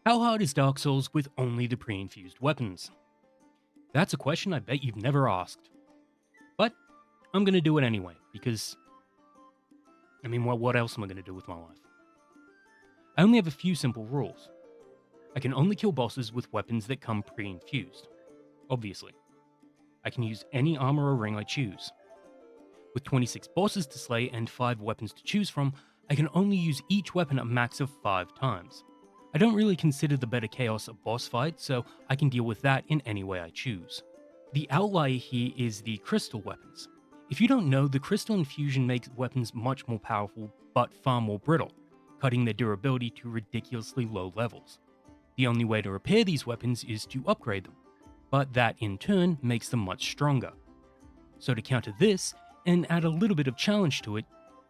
How hard is Dark Souls with only the pre-infused weapons? That's a question I bet you've never asked. But I'm gonna do it anyway, because, what else am I gonna do with my life? I only have a few simple rules. I can only kill bosses with weapons that come pre-infused. Obviously. I can use any armor or ring I choose. With 26 bosses to slay and 5 weapons to choose from, I can only use each weapon a max of 5 times. I don't really consider the better chaos a boss fight, so I can deal with that in any way I choose. The outlier here is the crystal weapons. If you don't know, the crystal infusion makes weapons much more powerful, but far more brittle, cutting their durability to ridiculously low levels. The only way to repair these weapons is to upgrade them, but that in turn makes them much stronger. So to counter this, and add a little bit of challenge to it,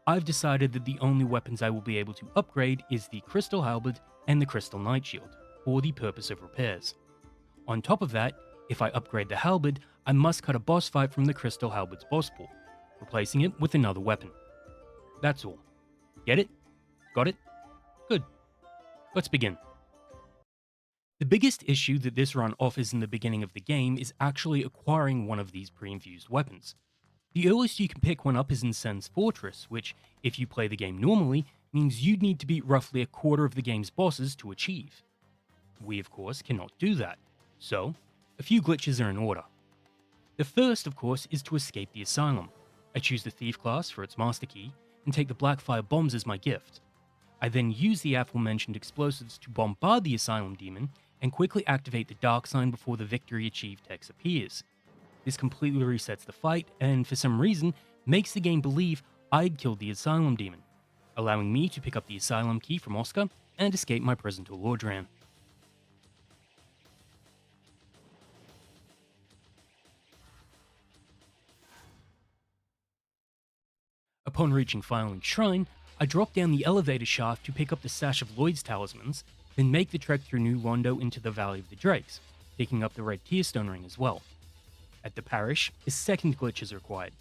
I've decided that the only weapons I will be able to upgrade is the Crystal Halberd and the Crystal Knight Shield, for the purpose of repairs. On top of that, if I upgrade the Halberd, I must cut a boss fight from the Crystal Halberd's boss pool, replacing it with another weapon. That's all. Get it? Got it? Good. Let's begin. The biggest issue that this run offers in the beginning of the game is actually acquiring one of these pre-infused weapons. The earliest you can pick one up is in Sen's Fortress, which, if you play the game normally, means you'd need to beat roughly a quarter of the game's bosses to achieve. We, of course, cannot do that, so a few glitches are in order. The first, of course, is to escape the asylum. I choose the Thief class for its master key, and take the Blackfire bombs as my gift. I then use the aforementioned explosives to bombard the asylum demon, and quickly activate the dark sign before the victory achieved text appears. This completely resets the fight, and for some reason, makes the game believe I'd killed the asylum demon, allowing me to pick up the asylum key from Oscar and escape my prison to Lordran. Upon reaching Firelink Shrine, I drop down the elevator shaft to pick up the stash of Lloyd's talismans, then make the trek through New Londo into the Valley of the Drakes, picking up the Red Tearstone Ring as well. At the parish, a second glitch is required.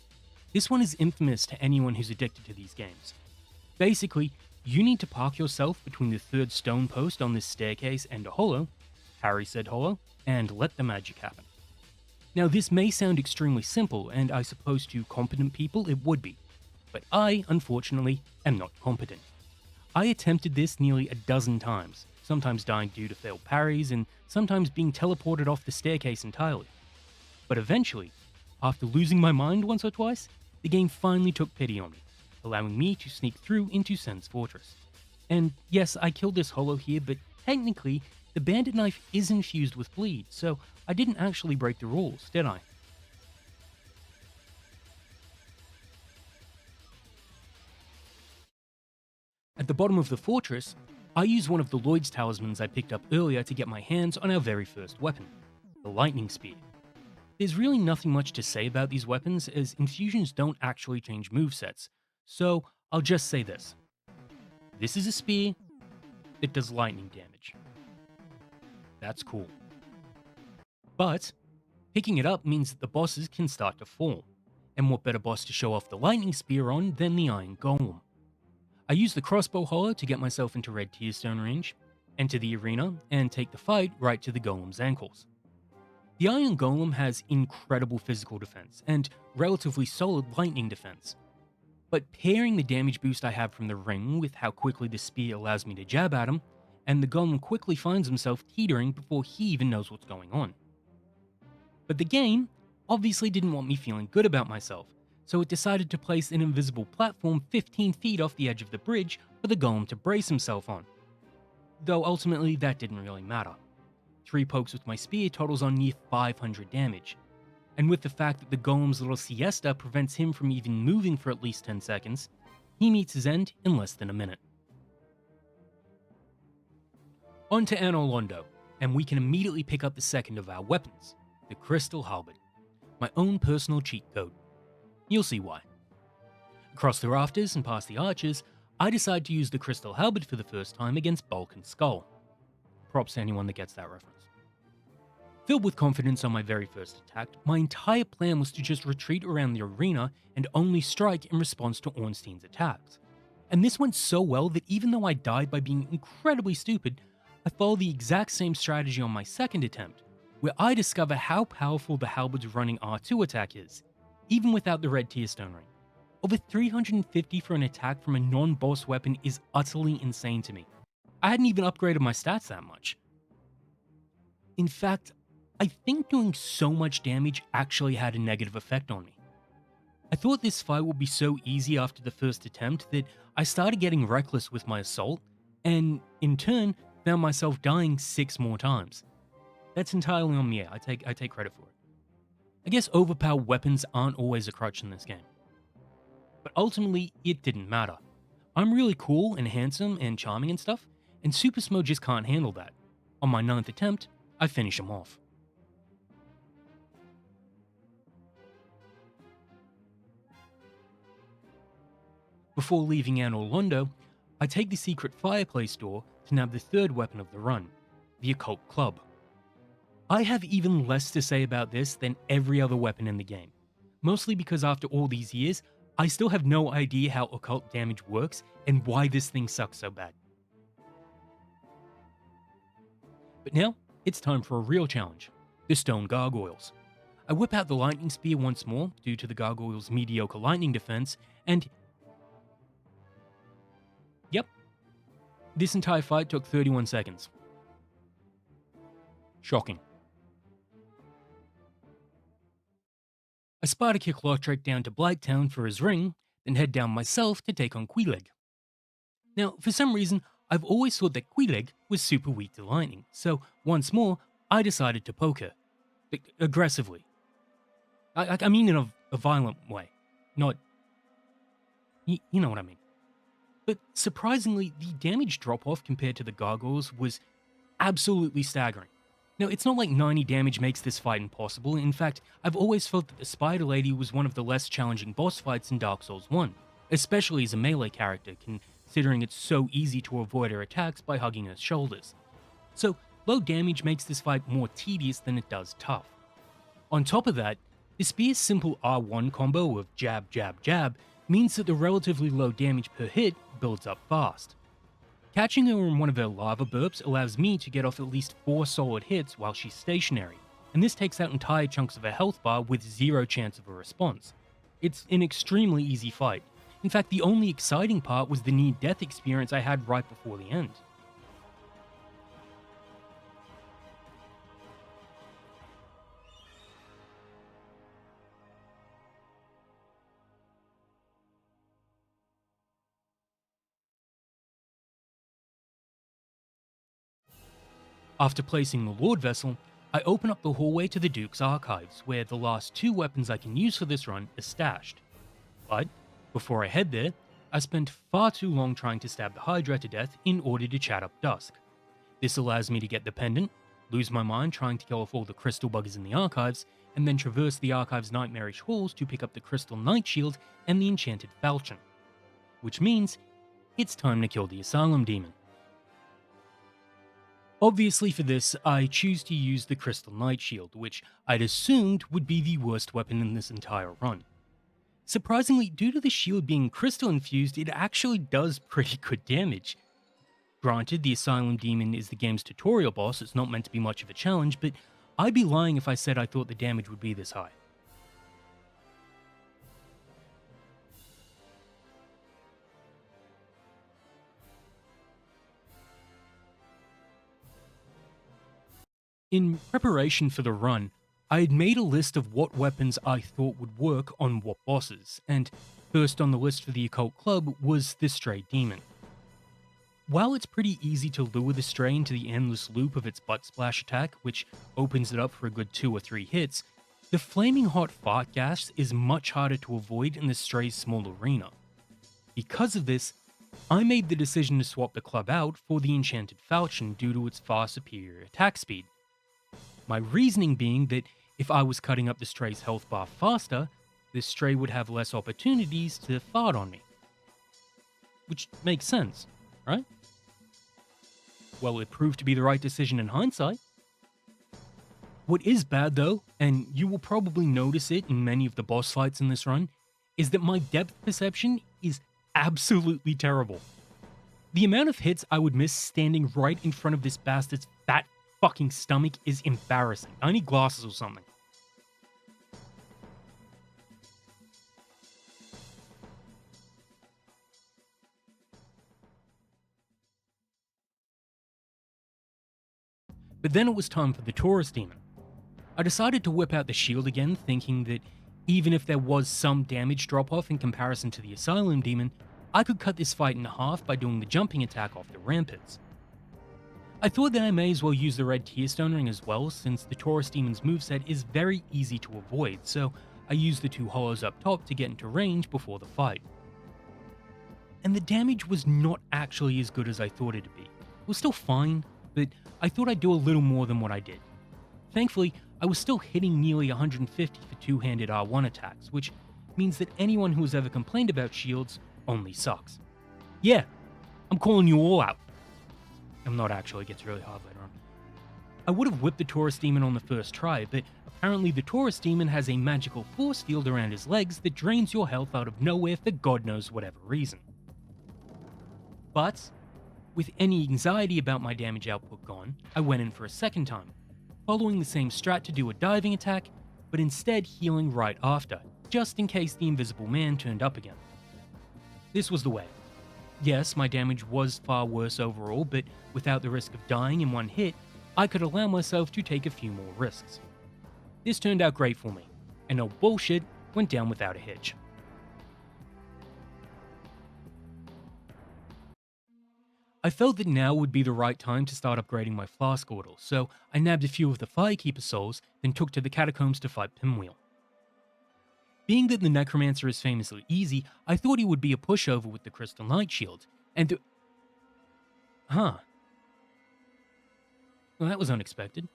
This one is infamous to anyone who's addicted to these games. Basically, you need to park yourself between the third stone post on this staircase and a hollow, parry said hollow, and let the magic happen. Now this may sound extremely simple, and I suppose to competent people it would be, but I, unfortunately, am not competent. I attempted this nearly a dozen times, sometimes dying due to failed parries, and sometimes being teleported off the staircase entirely. But eventually, after losing my mind once or twice, the game finally took pity on me, allowing me to sneak through into Sen's Fortress. And yes, I killed this hollow here, but technically, the bandit knife is infused with bleed, so I didn't actually break the rules, did I? At the bottom of the fortress, I use one of the Lloyd's talismans I picked up earlier to get my hands on our very first weapon, the Lightning Spear. There's really nothing much to say about these weapons, as infusions don't actually change movesets, so I'll just say this. This is a spear that does lightning damage. That's cool. But picking it up means that the bosses can start to fall, and what better boss to show off the Lightning Spear on than the Iron Golem. I use the crossbow hollow to get myself into Red Tearstone range, enter the arena, and take the fight right to the Golem's ankles. The Iron Golem has incredible physical defense and relatively solid lightning defense, but pairing the damage boost I have from the ring with how quickly the spear allows me to jab at him, and the Golem quickly finds himself teetering before he even knows what's going on. But the game obviously didn't want me feeling good about myself, so it decided to place an invisible platform 15 feet off the edge of the bridge for the Golem to brace himself on. Though ultimately that didn't really matter. 3 pokes with my spear totals on near 500 damage, and with the fact that the Golem's little siesta prevents him from even moving for at least 10 seconds, he meets his end in less than a minute. On to Anor Londo, and we can immediately pick up the second of our weapons, the Crystal Halberd, my own personal cheat code. You'll see why. Across the rafters and past the archers, I decide to use the Crystal Halberd for the first time against Bulk and Skull. Props to anyone that gets that reference. Filled with confidence on my very first attack, my entire plan was to just retreat around the arena and only strike in response to Ornstein's attacks. And this went so well that even though I died by being incredibly stupid, I follow the exact same strategy on my second attempt, where I discover how powerful the halberd's running R2 attack is, even without the red tier stone ring. Over 350 for an attack from a non-boss weapon is utterly insane to me. I hadn't even upgraded my stats that much. In fact, I think doing so much damage actually had a negative effect on me. I thought this fight would be so easy after the first attempt that I started getting reckless with my assault, and in turn, found myself dying 6 more times. That's entirely on me, I take credit for it. I guess overpowered weapons aren't always a crutch in this game. But ultimately, it didn't matter. I'm really cool and handsome and charming and stuff, and Super Smo just can't handle that. On my 9th attempt, I finish him off. Before leaving Anor Londo, I take the secret fireplace door to nab the third weapon of the run, the occult club. I have even less to say about this than every other weapon in the game, mostly because after all these years, I still have no idea how occult damage works and why this thing sucks so bad. But now, it's time for a real challenge, the stone gargoyles. I whip out the lightning spear once more due to the gargoyles' mediocre lightning defense, and yep, this entire fight took 31 seconds. Shocking. I Sparta kick Lautrec down to Blighttown for his ring, then head down myself to take on Quelaag. Now, for some reason, I've always thought that Quelaag was super weak to lightning, so once more, I decided to poke her. Aggressively. I mean in a violent way, not... you know what I mean. But surprisingly, the damage drop-off compared to the gargoyles was absolutely staggering. Now, it's not like 90 damage makes this fight impossible. In fact, I've always felt that the Spider Lady was one of the less challenging boss fights in Dark Souls 1, especially as a melee character, considering it's so easy to avoid her attacks by hugging her shoulders. So, low damage makes this fight more tedious than it does tough. On top of that, the spear's simple R1 combo of jab, jab, jab means that the relatively low damage per hit builds up fast. Catching her in one of her lava burps allows me to get off at least 4 solid hits while she's stationary, and this takes out entire chunks of her health bar with 0 chance of a response. It's an extremely easy fight. In fact, the only exciting part was the near-death experience I had right before the end. After placing the Lord Vessel, I open up the hallway to the Duke's archives, where the last 2 weapons I can use for this run are stashed. But, before I head there, I spent far too long trying to stab the Hydra to death in order to chat up Dusk. This allows me to get the pendant, lose my mind trying to kill off all the crystal buggers in the archives, and then traverse the archive's nightmarish halls to pick up the Crystal Night Shield and the Enchanted Falchion. Which means, it's time to kill the Asylum Demon. Obviously for this, I choose to use the Crystal Night Shield, which I'd assumed would be the worst weapon in this entire run. Surprisingly, due to the shield being crystal infused, it actually does pretty good damage. Granted, the Asylum Demon is the game's tutorial boss, it's not meant to be much of a challenge, but I'd be lying if I said I thought the damage would be this high. In preparation for the run, I had made a list of what weapons I thought would work on what bosses, and first on the list for the Occult Club was the Stray Demon. While it's pretty easy to lure the Stray into the endless loop of its butt splash attack, which opens it up for a good 2 or 3 hits, the flaming hot fart gas is much harder to avoid in the Stray's small arena. Because of this, I made the decision to swap the club out for the Enchanted Falchion due to its far superior attack speed. My reasoning being that if I was cutting up the Stray's health bar faster, the Stray would have less opportunities to fart on me. Which makes sense, right? Well, it proved to be the right decision in hindsight. What is bad though, and you will probably notice it in many of the boss fights in this run, is that my depth perception is absolutely terrible. The amount of hits I would miss standing right in front of this bastard's fat fucking stomach is embarrassing. I need glasses or something. But then it was time for the Taurus Demon. I decided to whip out the shield again, thinking that even if there was some damage drop-off in comparison to the Asylum Demon, I could cut this fight in half by doing the jumping attack off the ramparts. I thought that I may as well use the red Tearstone Ring as well, since the Taurus Demon's moveset is very easy to avoid, so I used the two hollows up top to get into range before the fight. And the damage was not actually as good as I thought it'd be. It was still fine, but I thought I'd do a little more than what I did. Thankfully, I was still hitting nearly 150 for two-handed R1 attacks, which means that anyone who has ever complained about shields only sucks. Yeah, I'm calling you all out. I'm not actually, it gets really hard later on. I would have whipped the Taurus Demon on the first try, but apparently the Taurus Demon has a magical force field around his legs that drains your health out of nowhere for God knows whatever reason. But, with any anxiety about my damage output gone, I went in for a second time, following the same strat to do a diving attack, but instead healing right after, just in case the Invisible Man turned up again. This was the way. Yes, my damage was far worse overall, but without the risk of dying in one hit, I could allow myself to take a few more risks. This turned out great for me, and no bullshit, went down without a hitch. I felt that now would be the right time to start upgrading my flask order, so I nabbed a few of the Firekeeper souls, then took to the Catacombs to fight Pinwheel. Being that the Necromancer is famously easy, I thought he would be a pushover with the Crystal Knight Shield, and Well, that was unexpected.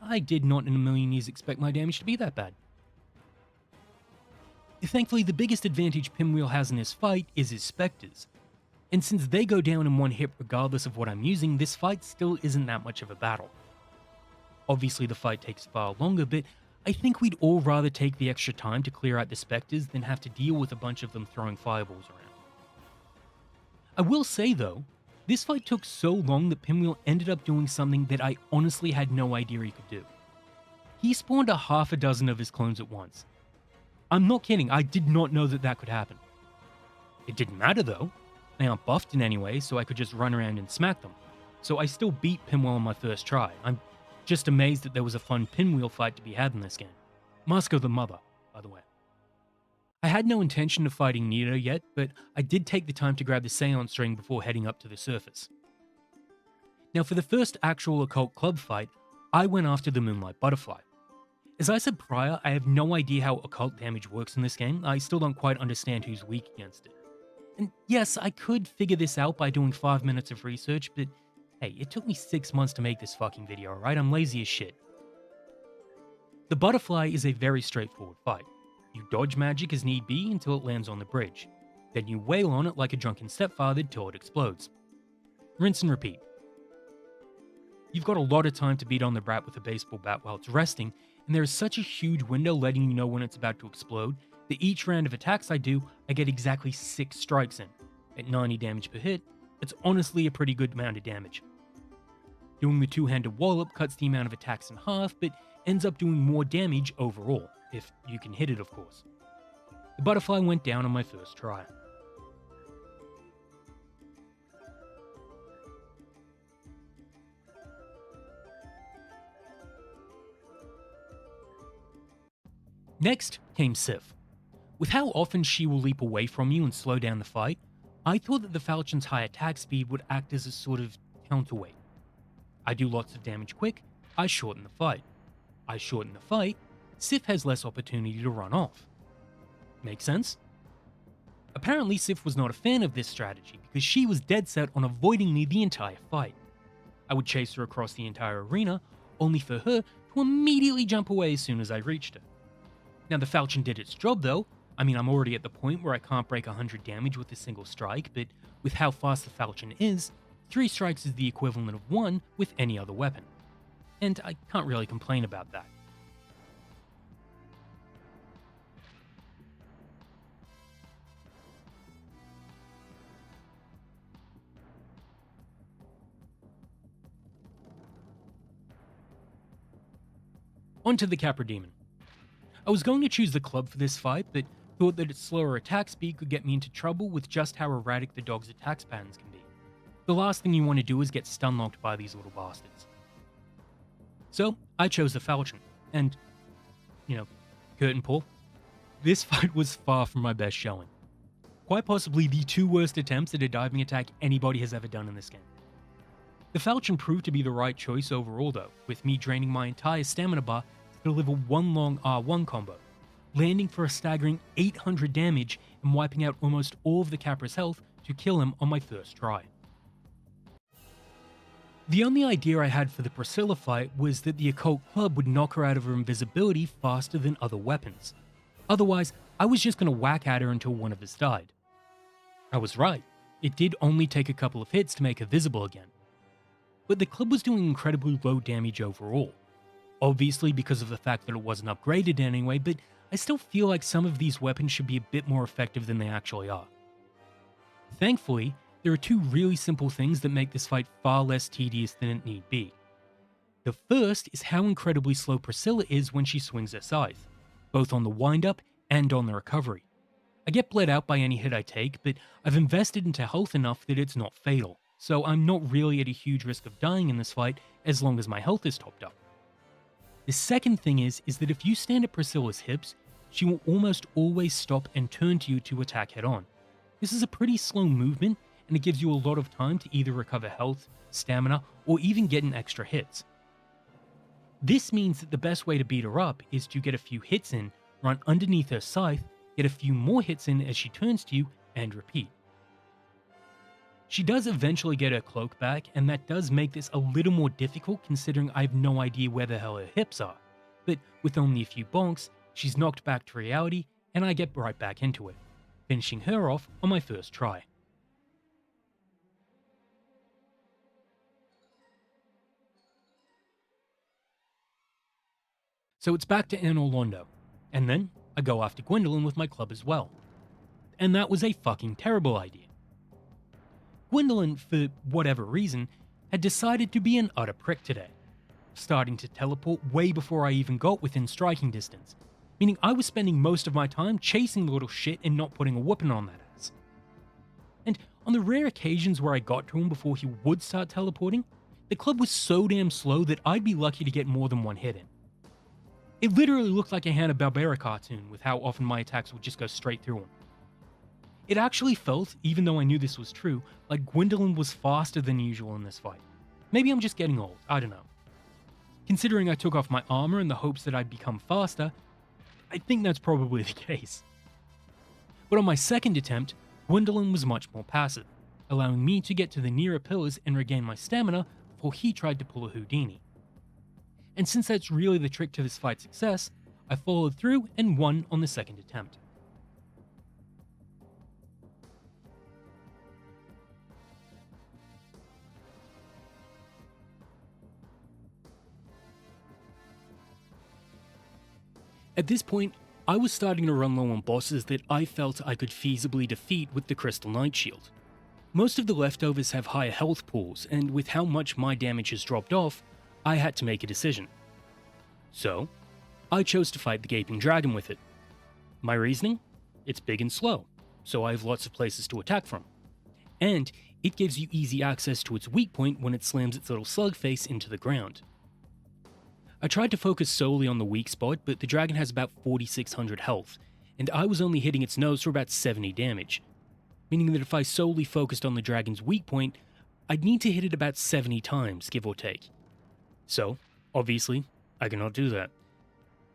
I did not in a million years expect my damage to be that bad. Thankfully, the biggest advantage Pinwheel has in this fight is his Spectres. And since they go down in one hit regardless of what I'm using, this fight still isn't that much of a battle. Obviously the fight takes far longer, but I think we'd all rather take the extra time to clear out the Spectres than have to deal with a bunch of them throwing fireballs around. I will say though, this fight took so long that Pinwheel ended up doing something that I honestly had no idea he could do. He spawned a half a dozen of his clones at once. I'm not kidding, I did not know that that could happen. It didn't matter though. They aren't buffed in any way, so I could just run around and smack them. So I still beat Pinwheel on my first try. I'm just amazed that there was a fun Pinwheel fight to be had in this game. Masko the Mother, by the way. I had no intention of fighting Nito yet, but I did take the time to grab the Seance String before heading up to the surface. Now for the first actual occult club fight, I went after the Moonlight Butterfly. As I said prior, I have no idea how occult damage works in this game. I still don't quite understand who's weak against it. And yes, I could figure this out by doing 5 minutes of research, but hey, it took me 6 months to make this fucking video, alright? I'm lazy as shit. The Butterfly is a very straightforward fight. You dodge magic as need be until it lands on the bridge. Then you wail on it like a drunken stepfather till it explodes. Rinse and repeat. You've got a lot of time to beat on the brat with a baseball bat while it's resting, and there is such a huge window letting you know when it's about to explode that each round of attacks I do, I get exactly 6 strikes in. At 90 damage per hit, it's honestly a pretty good amount of damage. Doing the two-handed wallop cuts the amount of attacks in half, but ends up doing more damage overall, if you can hit it of course. The Butterfly went down on my first try. Next came Sif. With how often she will leap away from you and slow down the fight, I thought that the Falchion's high attack speed would act as a sort of counterweight. I do lots of damage quick, I shorten the fight. I shorten the fight, Sif has less opportunity to run off. Make sense? Apparently Sif was not a fan of this strategy because she was dead set on avoiding me the entire fight. I would chase her across the entire arena, only for her to immediately jump away as soon as I reached her. Now the Falchion did its job though. I mean, I'm already at the point where I can't break 100 damage with a single strike, but with how fast the Falchion is, 3 strikes is the equivalent of 1 with any other weapon. And I can't really complain about that. onto the Capra Demon. I was going to choose the club for this fight, but thought that its slower attack speed could get me into trouble with just how erratic the dog's attack patterns can be. The last thing you want to do is get stun locked by these little bastards. So, I chose the Falchion, and, curtain pull, this fight was far from my best showing. Quite possibly the two worst attempts at a diving attack anybody has ever done in this game. The Falchion proved to be the right choice overall though, with me draining my entire stamina bar to deliver one long R1 combo, landing for a staggering 800 damage and wiping out almost all of the Capra's health to kill him on my first try. The only idea I had for the Priscilla fight was that the occult club would knock her out of her invisibility faster than other weapons. Otherwise, I was just going to whack at her until one of us died. I was right, it did only take a couple of hits to make her visible again. But the club was doing incredibly low damage overall. Obviously because of the fact that it wasn't upgraded anyway, but I still feel like some of these weapons should be a bit more effective than they actually are. Thankfully, there are two really simple things that make this fight far less tedious than it need be. The first is how incredibly slow Priscilla is when she swings her scythe, both on the wind-up and on the recovery. I get bled out by any hit I take, but I've invested into health enough that it's not fatal, so I'm not really at a huge risk of dying in this fight as long as my health is topped up. The second thing is that if you stand at Priscilla's hips, she will almost always stop and turn to you to attack head-on. This is a pretty slow movement, and it gives you a lot of time to either recover health, stamina, or even get in extra hits. This means that the best way to beat her up is to get a few hits in, run underneath her scythe, get a few more hits in as she turns to you, and repeat. She does eventually get her cloak back, and that does make this a little more difficult considering I have no idea where the hell her hips are, but with only a few bonks, she's knocked back to reality, and I get right back into it, finishing her off on my first try. So it's back to Anor Londo, and then I go after Gwendolyn with my club as well. And that was a fucking terrible idea. Gwendolyn, for whatever reason, had decided to be an utter prick today, starting to teleport way before I even got within striking distance, meaning I was spending most of my time chasing the little shit and not putting a whooping on that ass. And on the rare occasions where I got to him before he would start teleporting, the club was so damn slow that I'd be lucky to get more than one hit in. It literally looked like a Hanna-Barbera cartoon with how often my attacks would just go straight through him. It actually felt, even though I knew this was true, like Gwendolyn was faster than usual in this fight. Maybe I'm just getting old, I don't know. Considering I took off my armor in the hopes that I'd become faster, I think that's probably the case. But on my second attempt, Gwendolyn was much more passive, allowing me to get to the nearer pillars and regain my stamina before he tried to pull a Houdini. And since that's really the trick to this fight's success, I followed through and won on the second attempt. At this point, I was starting to run low on bosses that I felt I could feasibly defeat with the Crystal Knight Shield. Most of the leftovers have higher health pools, and with how much my damage has dropped off, I had to make a decision. So, I chose to fight the Gaping Dragon with it. My reasoning? It's big and slow, so I have lots of places to attack from. And it gives you easy access to its weak point when it slams its little slug face into the ground. I tried to focus solely on the weak spot, but the dragon has about 4600 health, and I was only hitting its nose for about 70 damage, meaning that if I solely focused on the dragon's weak point, I'd need to hit it about 70 times, give or take. So, obviously, I cannot do that.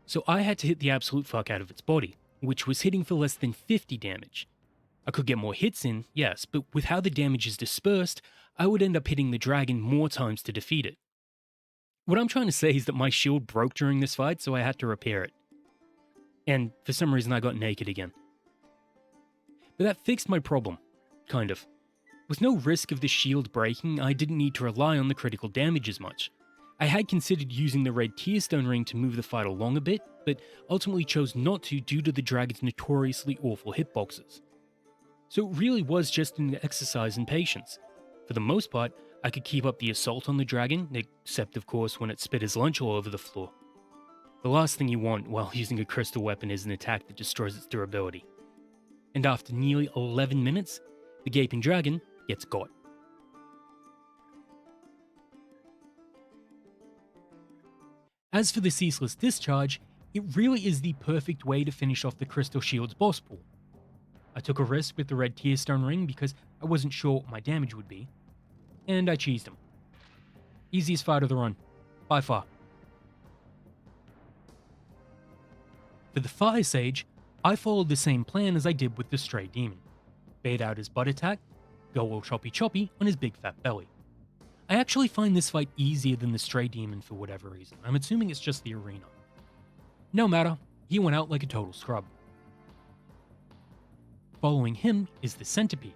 So I had to hit the absolute fuck out of its body, which was hitting for less than 50 damage. I could get more hits in, yes, but with how the damage is dispersed, I would end up hitting the dragon more times to defeat it. What I'm trying to say is that my shield broke during this fight, so I had to repair it. And for some reason I got naked again. But that fixed my problem, kind of. With no risk of the shield breaking, I didn't need to rely on the critical damage as much. I had considered using the red Tearstone ring to move the fight along a bit, but ultimately chose not to due to the dragon's notoriously awful hitboxes. So it really was just an exercise in patience. For the most part, I could keep up the assault on the dragon, except of course when it spit his lunch all over the floor. The last thing you want while using a crystal weapon is an attack that destroys its durability. And after nearly 11 minutes, the gaping dragon gets got. As for the Ceaseless Discharge, it really is the perfect way to finish off the Crystal Shield's boss pool. I took a risk with the red Tearstone ring because I wasn't sure what my damage would be, and I cheesed him. Easiest fight of the run, by far. For the Fire Sage, I followed the same plan as I did with the Stray Demon. Bait out his butt attack, go all choppy choppy on his big fat belly. I actually find this fight easier than the Stray Demon for whatever reason. I'm assuming it's just the arena. No matter, he went out like a total scrub. Following him is the Centipede,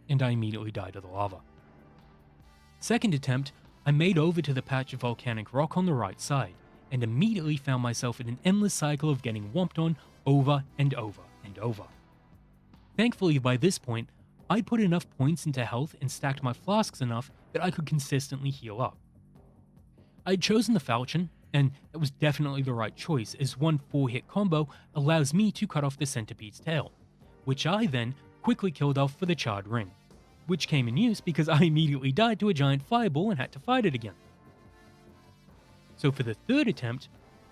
and I immediately died to the lava. Second attempt, I made over to the patch of volcanic rock on the right side, and immediately found myself in an endless cycle of getting whomped on over and over and over. Thankfully, by this point, I put enough points into health and stacked my flasks enough that I could consistently heal up. I'd chosen the Falchion, and that was definitely the right choice, as one 4-hit combo allows me to cut off the Centipede's tail, which I then quickly killed off for the Charred Ring, which came in use because I immediately died to a giant fireball and had to fight it again. So for the third attempt,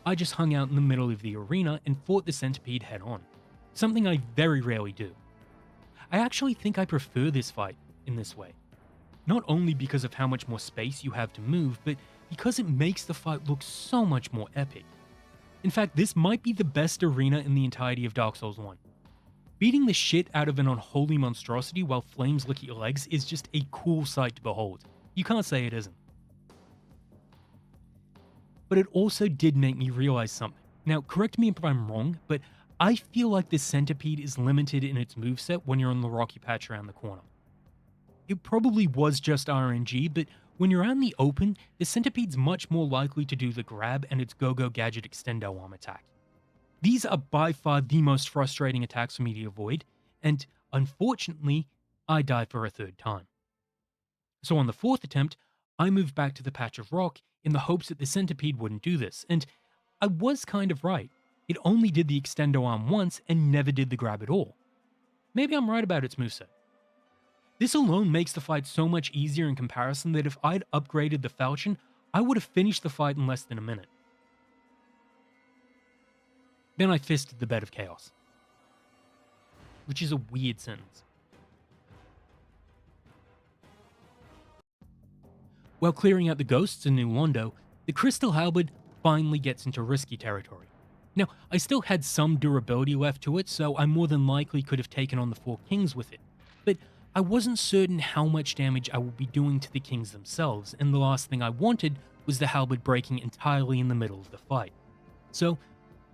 I just hung out in the middle of the arena and fought the Centipede head on, something I very rarely do. I actually think I prefer this fight in this way, not only because of how much more space you have to move, but because it makes the fight look so much more epic. In fact, this might be the best arena in the entirety of Dark Souls 1. Beating the shit out of an unholy monstrosity while flames lick your legs is just a cool sight to behold. You can't say it isn't. But it also did make me realize something. Now, correct me if I'm wrong, but I feel like this Centipede is limited in its moveset when you're on the rocky patch around the corner. It probably was just RNG, but when you're out in the open, the Centipede's much more likely to do the grab and its Go-Go Gadget Extendo Arm attack. These are by far the most frustrating attacks for me to avoid, and unfortunately, I die for a third time. So on the fourth attempt, I moved back to the patch of rock in the hopes that the Centipede wouldn't do this, and I was kind of right. It only did the Extendo Arm once and never did the grab at all. Maybe I'm right about its moveset. This alone makes the fight so much easier in comparison that if I'd upgraded the Falchion, I would have finished the fight in less than a minute. Then I fisted the Bed of Chaos, which is a weird sentence. While clearing out the ghosts in New Londo, the Crystal Halberd finally gets into risky territory. Now, I still had some durability left to it, so I more than likely could have taken on the 4 kings with it, but I wasn't certain how much damage I would be doing to the kings themselves, and the last thing I wanted was the halberd breaking entirely in the middle of the fight. So,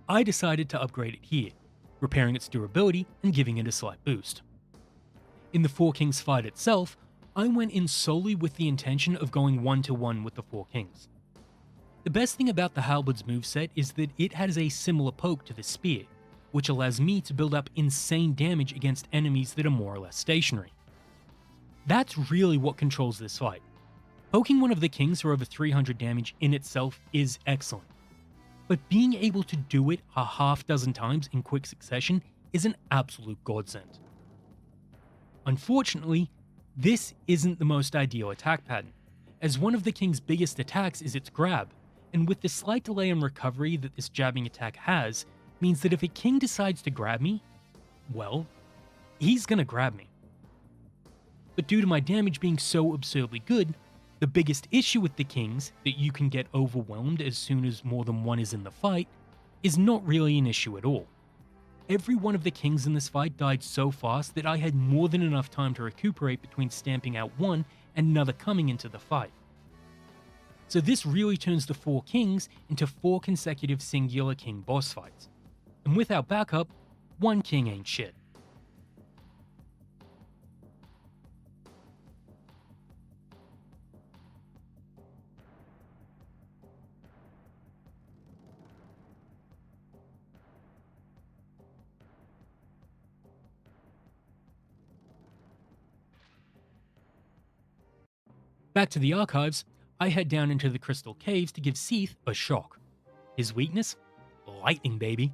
I decided to upgrade it here, repairing its durability and giving it a slight boost. In the 4 kings fight itself, I went in solely with the intention of going 1-to-1 with the 4 kings. The best thing about the halberd's moveset is that it has a similar poke to the spear, which allows me to build up insane damage against enemies that are more or less stationary. That's really what controls this fight. Poking one of the kings for over 300 damage in itself is excellent, but being able to do it a half dozen times in quick succession is an absolute godsend. Unfortunately, this isn't the most ideal attack pattern, as one of the king's biggest attacks is its grab, and with the slight delay in recovery that this jabbing attack has, means that if a king decides to grab me, well, he's gonna grab me. But due to my damage being so absurdly good, the biggest issue with the kings, that you can get overwhelmed as soon as more than one is in the fight, is not really an issue at all. Every one of the kings in this fight died so fast that I had more than enough time to recuperate between stamping out one and another coming into the fight. So this really turns the 4 kings into 4 consecutive singular king boss fights. And without backup, 1 king ain't shit. Back to the archives, I head down into the Crystal Caves to give Seath a shock. His weakness? Lightning, baby.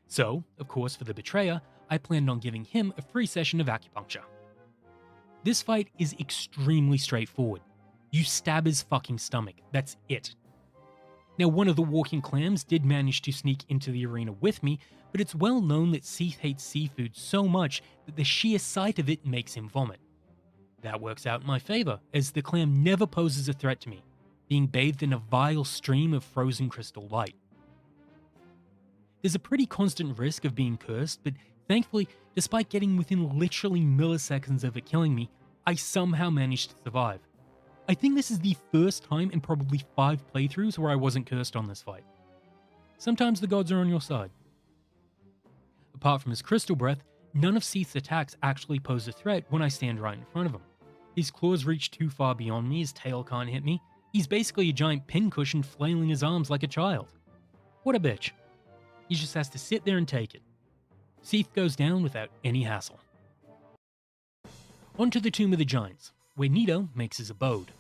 So, of course, for the Betrayer, I planned on giving him a free session of acupuncture. This fight is extremely straightforward. You stab his fucking stomach, that's it. Now, one of the walking clams did manage to sneak into the arena with me, but it's well known that Seath hates seafood so much that the sheer sight of it makes him vomit. That works out in my favour, as the clam never poses a threat to me, being bathed in a vile stream of frozen crystal light. There's a pretty constant risk of being cursed, but thankfully, despite getting within literally milliseconds of it killing me, I somehow managed to survive. I think this is the first time in probably 5 playthroughs where I wasn't cursed on this fight. Sometimes the gods are on your side. Apart from his crystal breath, none of Seath's attacks actually pose a threat when I stand right in front of him. His claws reach too far beyond me, his tail can't hit me. He's basically a giant pincushion flailing his arms like a child. What a bitch. He just has to sit there and take it. Seath goes down without any hassle. On to the Tomb of the Giants, where Nito makes his abode.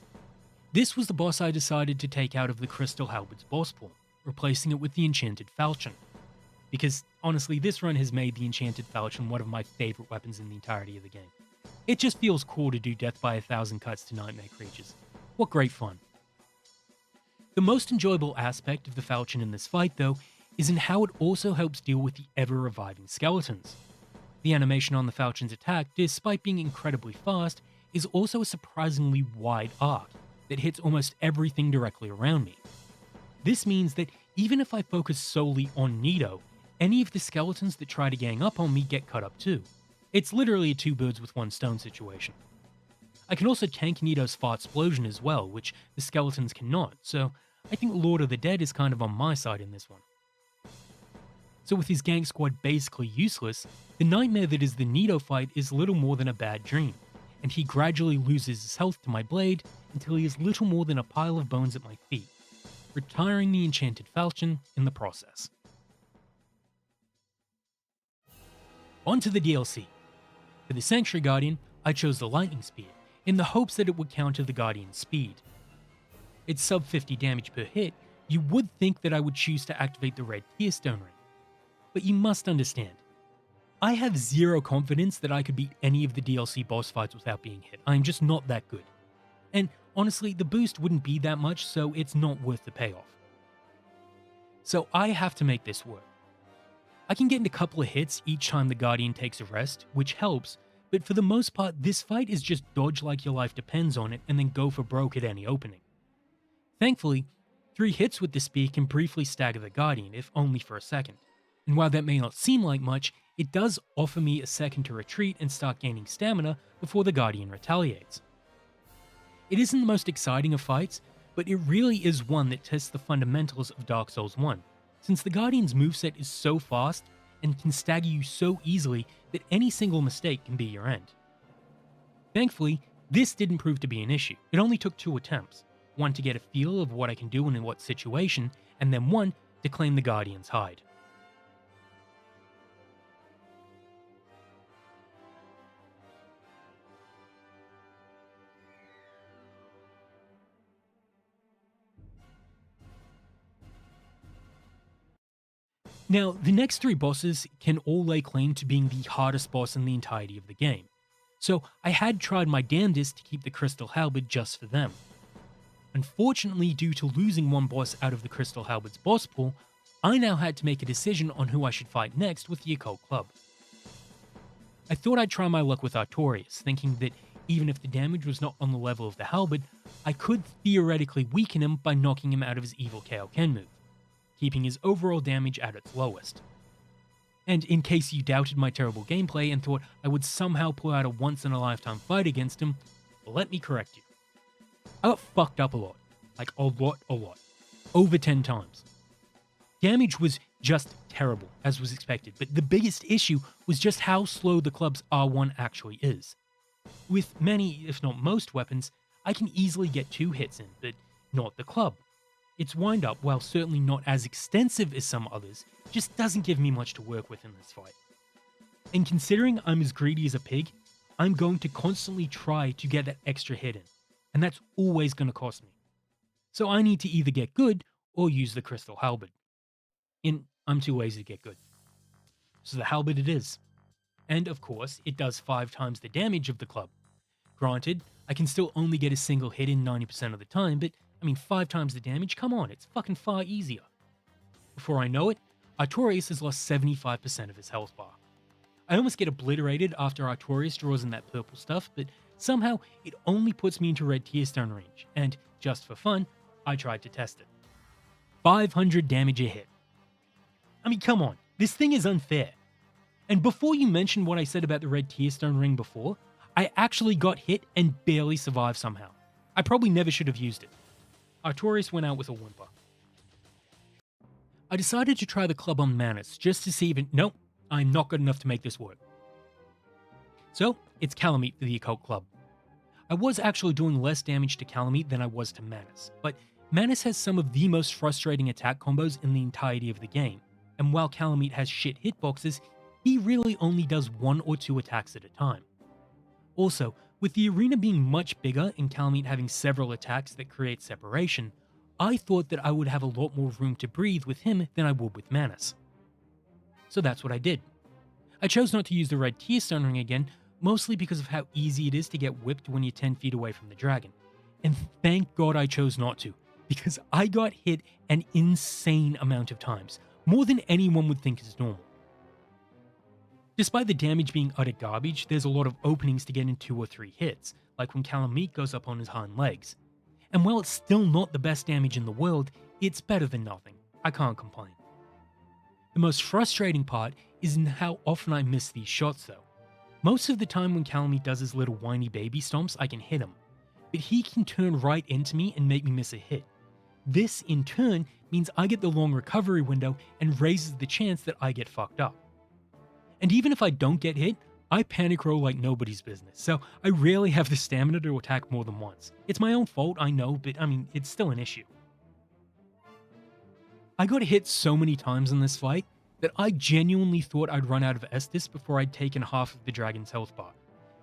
This was the boss I decided to take out of the Crystal Halberd's boss pool, replacing it with the Enchanted Falchion. Because, honestly, this run has made the Enchanted Falchion one of my favourite weapons in the entirety of the game. It just feels cool to do death by 1,000 cuts to nightmare creatures. What great fun. The most enjoyable aspect of the Falchion in this fight, though, is in how it also helps deal with the ever-reviving skeletons. The animation on the Falchion's attack, despite being incredibly fast, is also a surprisingly wide arc that hits almost everything directly around me. This means that even if I focus solely on Nito, any of the skeletons that try to gang up on me get cut up too. It's literally a 2 birds with 1 stone situation. I can also tank Nito's fart explosion as well, which the skeletons cannot, so I think Lord of the Dead is kind of on my side in this one. So with his gang squad basically useless, the nightmare that is the Nito fight is little more than a bad dream, and he gradually loses his health to my blade until he is little more than a pile of bones at my feet, retiring the Enchanted Falchion in the process. On to the DLC. For the Sanctuary Guardian, I chose the Lightning Spear, in the hopes that it would counter the Guardian's speed. It's sub 50 damage per hit. You would think that I would choose to activate the red Tearstone ring. But you must understand, I have zero confidence that I could beat any of the DLC boss fights without being hit. I'm just not that good. And honestly, the boost wouldn't be that much, so it's not worth the payoff. So I have to make this work. I can get in a couple of hits each time the Guardian takes a rest, which helps, but for the most part, this fight is just dodge like your life depends on it and then go for broke at any opening. Thankfully, 3 hits with the spear can briefly stagger the Guardian, if only for a second. And while that may not seem like much, it does offer me a second to retreat and start gaining stamina before the Guardian retaliates. It isn't the most exciting of fights, but it really is one that tests the fundamentals of Dark Souls 1, since the Guardian's moveset is so fast and can stagger you so easily that any single mistake can be your end. Thankfully, this didn't prove to be an issue. It only took 2 attempts, one to get a feel of what I can do and in what situation, and then one to claim the Guardian's hide. Now, the next 3 bosses can all lay claim to being the hardest boss in the entirety of the game, so I had tried my damnedest to keep the Crystal Halberd just for them. Unfortunately, due to losing one boss out of the Crystal Halberd's boss pool, I now had to make a decision on who I should fight next with the Occult Club. I thought I'd try my luck with Artorias, thinking that even if the damage was not on the level of the Halberd, I could theoretically weaken him by knocking him out of his evil Kaioken move, keeping his overall damage at its lowest. And in case you doubted my terrible gameplay and thought I would somehow pull out a once-in-a-lifetime fight against him, let me correct you. I got fucked up a lot. Like a lot. Over 10 times. Damage was just terrible, as was expected, but the biggest issue was just how slow the club's R1 actually is. With many, if not most weapons, I can easily get 2 hits in, but not the club. Its wind-up, while certainly not as extensive as some others, just doesn't give me much to work with in this fight. And considering I'm as greedy as a pig, I'm going to constantly try to get that extra hit in, and that's always going to cost me. So I need to either get good or use the Crystal Halberd. I'm too lazy to get good. So the halberd it is. And of course, it does 5 times the damage of the club. Granted, I can still only get a single hit in 90% of the time, but 5 times the damage? Come on, it's fucking far easier. Before I know it, Artorias has lost 75% of his health bar. I almost get obliterated after Artorias draws in that purple stuff, but somehow it only puts me into red Tearstone range, and just for fun, I tried to test it. 500 damage a hit. Come on, this thing is unfair. And before you mention what I said about the red Tearstone ring before, I actually got hit and barely survived somehow. I probably never should have used it. Artorias went out with a whimper. I decided to try the club on Manus just to see if it... Nope, I'm not good enough to make this work. So, it's Calamite for the Occult Club. I was actually doing less damage to Calamite than I was to Manus, but Manus has some of the most frustrating attack combos in the entirety of the game, and while Calamite has shit hitboxes, he really only does 1 or 2 attacks at a time. Also, with the arena being much bigger and Calamite having several attacks that create separation, I thought that I would have a lot more room to breathe with him than I would with Manus. So that's what I did. I chose not to use the red Tearstone ring again, mostly because of how easy it is to get whipped when you're 10 feet away from the dragon. And thank God I chose not to, because I got hit an insane amount of times, more than anyone would think is normal. Despite the damage being utter garbage, there's a lot of openings to get in 2 or 3 hits, like when Calamite goes up on his hind legs. And while it's still not the best damage in the world, it's better than nothing. I can't complain. The most frustrating part is in how often I miss these shots though. Most of the time when Calamite does his little whiny baby stomps, I can hit him, but he can turn right into me and make me miss a hit. This, in turn, means I get the long recovery window and raises the chance that I get fucked up. And even if I don't get hit, I panic roll like nobody's business, so I rarely have the stamina to attack more than once. It's my own fault, I know, but it's still an issue. I got hit so many times in this fight that I genuinely thought I'd run out of Estus before I'd taken half of the dragon's health bar.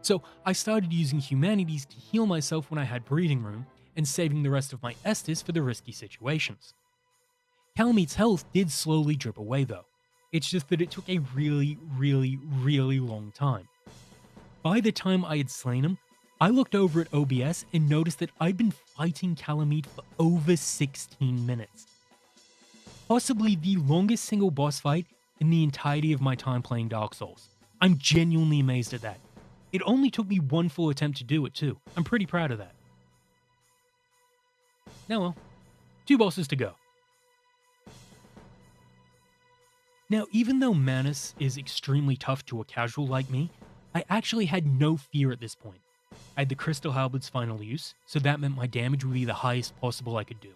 So I started using Humanities to heal myself when I had breathing room, and saving the rest of my Estus for the risky situations. Calamite's health did slowly drip away though. It's just that it took a really, really, really long time. By the time I had slain him, I looked over at OBS and noticed that I'd been fighting Calamite for over 16 minutes. Possibly the longest single boss fight in the entirety of my time playing Dark Souls. I'm genuinely amazed at that. It only took me 1 full attempt to do it too. I'm pretty proud of that. Now well, 2 bosses to go. Now, even though Manus is extremely tough to a casual like me, I actually had no fear at this point. I had the Crystal Halberd's final use, so that meant my damage would be the highest possible I could do.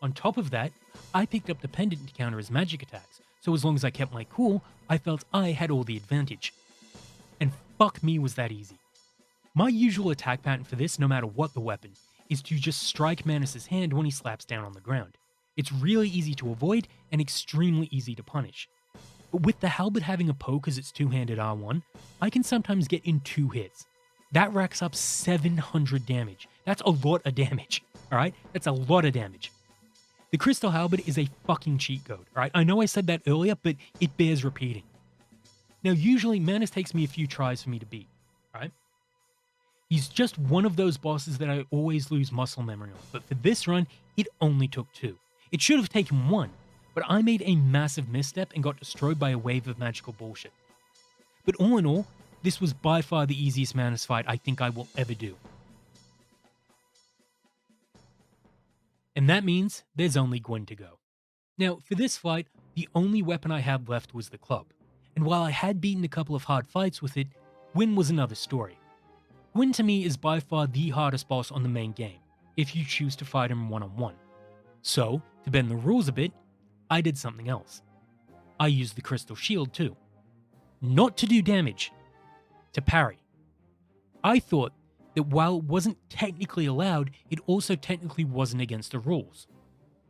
On top of that, I picked up the pendant to counter his magic attacks, so as long as I kept my cool, I felt I had all the advantage. And fuck me was that easy. My usual attack pattern for this, no matter what the weapon, is to just strike Manus' hand when he slaps down on the ground. It's really easy to avoid and extremely easy to punish. But with the halberd having a poke as its 2-handed R1, I can sometimes get in 2 hits. That racks up 700 damage. That's a lot of damage, alright? That's a lot of damage. The Crystal Halberd is a fucking cheat code, alright? I know I said that earlier, but it bears repeating. Now usually Manus takes me a few tries for me to beat, alright? He's just one of those bosses that I always lose muscle memory on, but for this run, it only took 2. It should have taken 1, but I made a massive misstep and got destroyed by a wave of magical bullshit. But all in all, this was by far the easiest Manus fight I think I will ever do. And that means there's only Gwyn to go. Now, for this fight, the only weapon I had left was the club, and while I had beaten a couple of hard fights with it, Gwyn was another story. Gwyn to me is by far the hardest boss on the main game, if you choose to fight him one-on-one. So, to bend the rules a bit, I did something else. I used the Crystal Shield too. Not to do damage, to parry. I thought that while it wasn't technically allowed, it also technically wasn't against the rules.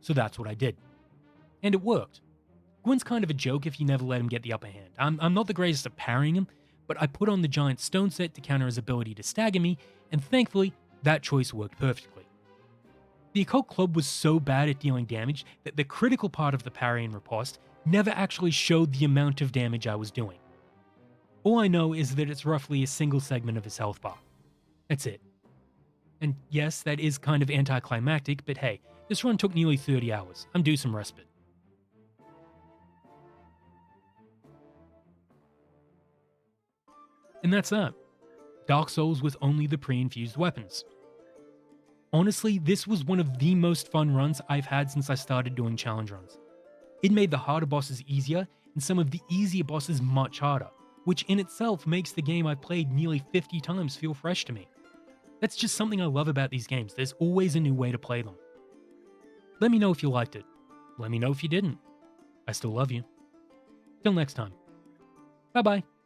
So that's what I did. And it worked. Gwyn's kind of a joke if you never let him get the upper hand. I'm not the greatest at parrying him, but I put on the giant stone set to counter his ability to stagger me, and thankfully, that choice worked perfectly. The Occult Club was so bad at dealing damage that the critical part of the parry and riposte never actually showed the amount of damage I was doing. All I know is that it's roughly a single segment of his health bar. That's it. And yes, that is kind of anticlimactic, but hey, this run took nearly 30 hours. I'm due some respite. And that's that. Dark Souls with only the pre-infused weapons. Honestly, this was one of the most fun runs I've had since I started doing challenge runs. It made the harder bosses easier, and some of the easier bosses much harder, which in itself makes the game I've played nearly 50 times feel fresh to me. That's just something I love about these games, there's always a new way to play them. Let me know if you liked it. Let me know if you didn't. I still love you. Till next time. Bye bye.